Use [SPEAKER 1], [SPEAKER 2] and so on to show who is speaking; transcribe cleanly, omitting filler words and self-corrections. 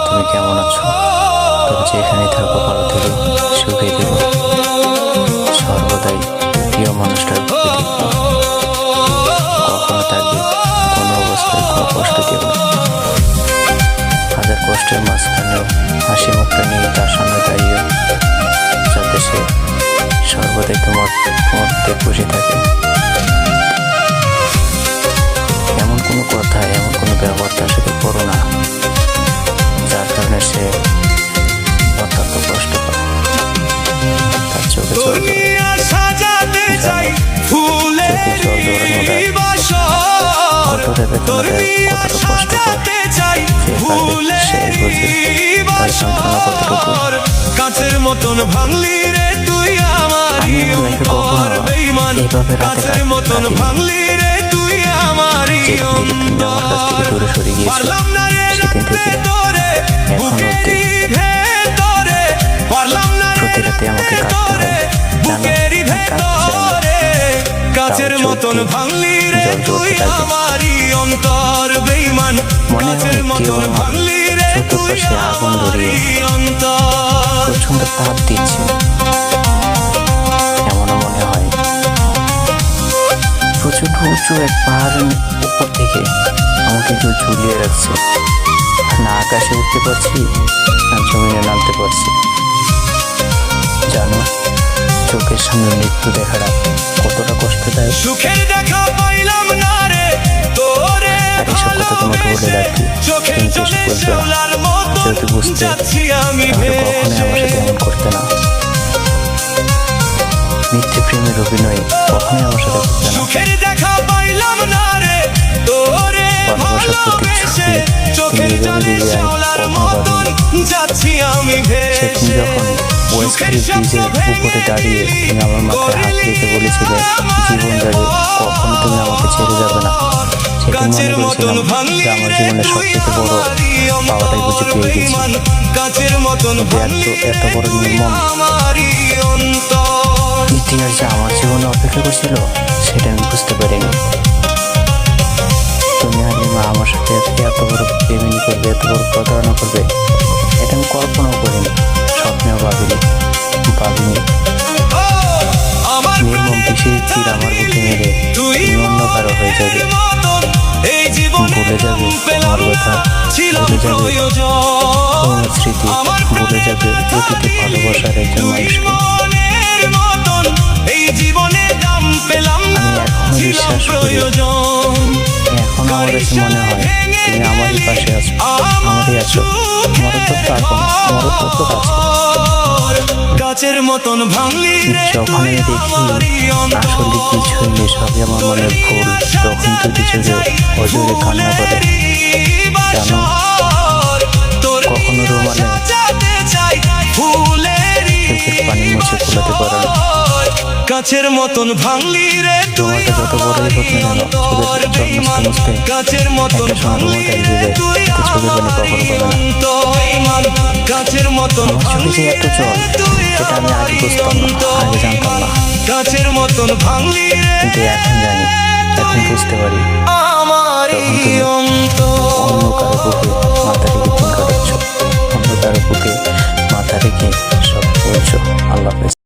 [SPEAKER 1] তুমি কেমন আছো? তবে যেখানেই থাকো ভালো থেকো, সুখে থেকো, সর্বদাই প্রিয় মানুষটার বুকে দেখো। কখনো তাকে কোনো অবস্থায় কোনো কষ্ট দেব না। হাজার কষ্টের মাঝখানেও হাসি মুখটা নিয়ে তার সামনে দাঁড়িয়ে, যাতে সে সর্বদাই তোমার খুশি থাকে। এমন কোনো কথা, এমন কোনো ব্যবহার তার সাথে করো না, যার কারণে সে অত্যন্ত কষ্ট পায়। তার চোখে জল
[SPEAKER 2] কাছের মতন ভাঙলি রে তুই আমারই অন্তর বেঈমান, কাছের মতন ভাঙলি রে তুই আমারই অন্তর। পারলাম না রে রাখতে তোরে বুকেরই ভেতরে, পারলাম না রে রাখতে তোরে বুকেরই ভেতরে। কাছের মতন ভাঙলি রে তুই আমারই অন্তর বেঈমান, কাছের মতন ভাঙলি রে তুই আমারই অন্তর।
[SPEAKER 1] প্রচন্ড তাপ দিচ্ছে, এমনও মনে হয় প্রচন্ড উঁচু এক পাহাড়ের উপর থেকে আমাকে কেউ ঝুলিয়ে রাখছে। না আকাশে উঠতে পারছি, না জমিনে নামতে পারছি। জানো, চোখের সামনে মৃত্যু দেখাটা কতটা কষ্টদায়ক।
[SPEAKER 2] সুখের দেখা পাইলাম না রে তোরে ভালোবেসে, চোখের জলে শেওলার মতো যাচ্ছি আমি ভেসে।
[SPEAKER 1] এমন করতে না, মিথ্যে প্রেমের অভিনয় কখনোই আমার সাথে করতে না।
[SPEAKER 2] সুখের দেখা পাইলাম না রে তোরে ভালোবেসে, চোখের জলে শেওলার মতো যাচ্ছি আমি ভেসে।
[SPEAKER 1] যখন ওয়েস্টখালি ব্রিজের উপরে দাঁড়িয়ে তুমি আমার মাথায় হাত রেখে বলেছিলে, জীবন যাবে, কখনো তুমি আমাকে ছেড়ে যাবে না, সেদিন মনে করেছিলাম যে আমার জীবনের সবথেকে বড় পাওয়াটাই বুঝে পেয়ে গেছি। এত বড় নির্মম ইতিহাস যে আমার জীবনে অপেক্ষা করছিল, সেটা আমি বুঝতে পারিনি। তুমি হালিমা আমার সাথে এত বড় প্রেমিনী করবে, এত বড় প্রতারণা করবে, এটা আমি কল্পনাও করিনি, স্বপ্নেও ভাবিনি। নির্মম বিষের তীর আমার বুকে মেরে তুমি অন্য কারো হয়ে যাবে, ভুলে যাবে আমার কথা, ভুলে যাবে পুরনো স্মৃতি, ভুলে যাবে অতীতে ভালোবাসার একজন মানুষকে। আমি এখনো বিশ্বাস করি, এখনো আমার কাছে মনে হয় তুমি আমারই পাশে আছো, আমারই আছো, আমারও তো থাকো, আমারও তো আছো।
[SPEAKER 2] কাছের মতন ভাঙলি রে
[SPEAKER 1] যখন আমি দেখি আসলে কিছুই নেই, সবই আমার মনের ভুল, তখন দুটি চোখে অজরে কান্না করে। জানো, কখনো রোমানে চোখের পানি মুছে ফোলাতে পারো না।
[SPEAKER 2] কাছের মতন ভাঙলি রে তুই
[SPEAKER 1] যত বড়ই হোক না কেন, চোখের জল মুছতে মুছতে
[SPEAKER 2] কাছের মতন ভাঙলি রে তুই
[SPEAKER 1] চোখের পানি কখনো পাবে না।
[SPEAKER 2] কাছের মতন ভাঙলি
[SPEAKER 1] এত জল, এটা আমি আগে বুঝতাম না, আগে জানতাম না,
[SPEAKER 2] কাছের মতন ভাঙলি রে
[SPEAKER 1] কিন্তু এখন জানি, এখন বুঝতে পারি।
[SPEAKER 2] আমার
[SPEAKER 1] অন্য কারো বুকে মাথা রেখে দিন কাটাচ্ছ, অন্য কারো বুকে মাথা রেখে সব বলছো। আল্লাহ হাফেজ।